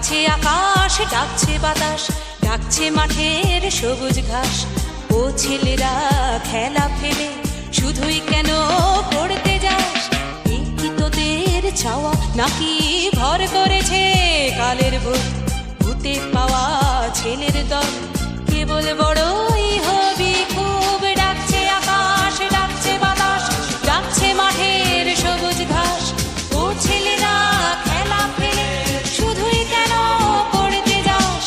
ডাকছে আকাশ, ডাকছে বাতাস, ডাকছে মাঠের সবুজ ঘাস। ও ছেলেরা খেলা ফেলে শুধুই কেন পড়তে যাস? এই কি তোদের চাওয়া নাকি ভর করেছে কালের ভূত? ভূতে পাওয়া ছেলের দল কেবল বড়ই হবি খুব। ডাকছে আকাশ, ডাকছে বাতাস, ডাকছে মাঠের সবুজ ঘাস। ও ছেলেরা খেলা ফেলে শুধুই কেন পড়তে যাস?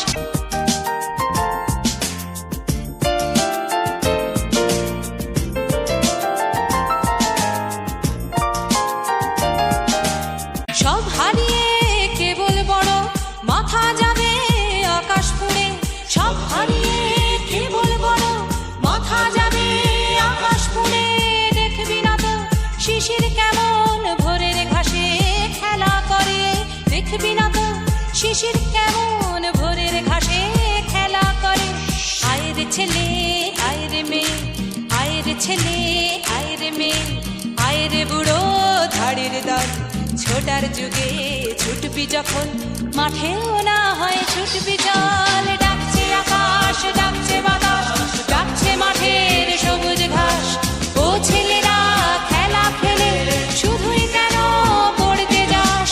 সব হারিয়ে কেবল বড় মাথা যাবে আকাশ ফুঁড়ে। সব হারিয়ে কেবল বড় মাথা যাবে আকাশ ফুঁড়ে। দেখবি না তো শিশির কেমন ভোরের ঘাসে খেলা করে? দেখবি না তো শিশির কেমন ভোরের ঘাসে খেলা করে? আয় রে ছেলে, আয় রে মেয়ে, আয় রে ছেলে, আয় রে মেয়ে, আয় রে বুড়ো ধাড়ির দল। ছোটার যুগে ছুটবি যখন মাঠেও না হয় ছুটবি চল। ডাকছে আকাশ, ডাকছে বাতাস, ডাকছে মাঠের সবুজ ঘাস। ও ছেলেরা খেলা ফেলে শুধুই কেন পড়তে যাস?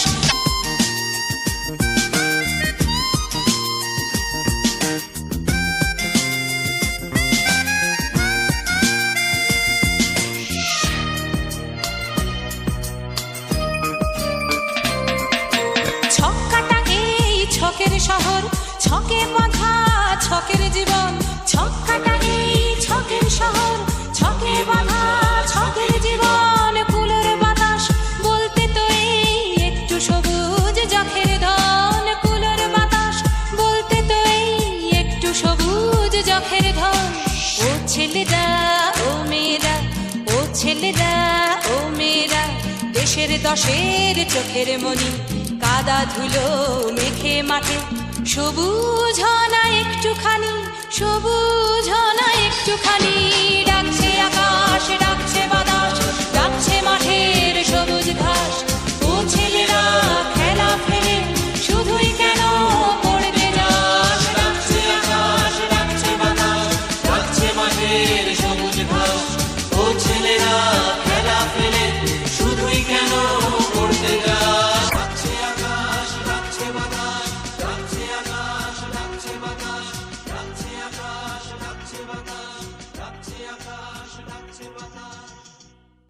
ছক্কাটা এই ছকের শহর, ছকে বাঁধা ছকের জীবন। ছক্কাটা এই ছকের শহর, ছকে বাঁধা ছকের জীবন। কুলোর বাতাস বলতে তো এই একটু সবুজ যখের ধন। কুলোর বাতাস বলতে তো এই একটু সবুজ যখের ধন। ও ছেলেরা, ও মেয়েরা, ও ছেলেরা, ও মেয়েরা, দেশের দশের চোখের মনি কাদা ধুলো মেখে মাঠে। সবুজ না একটুখানি, সবুজ না একটুখানি। ডাকছে আকাশ, ডাকছে বাতাস, ডাকছে মাঠের সবুজ ঘাস। ও ছেলেরা খেলা ফেলে শুধুই কেন পড়তে যাস? ডাকছে আকাশ, ডাকছে বাতাস, ডাকছে মাঠের সবুজ ঘাস। ও ছেলেরা খেলা ফেলে শুধুই কেন পড়তে যাস? ডাকছে আকাশ, ডাকছে বাতাস, ডাকছে আকাশ, ডাকছে বাতাস, ডাকছে আকাশ, ডাকছে বাতাস, ডাকছে আকাশ, ডাকছে বাতাস।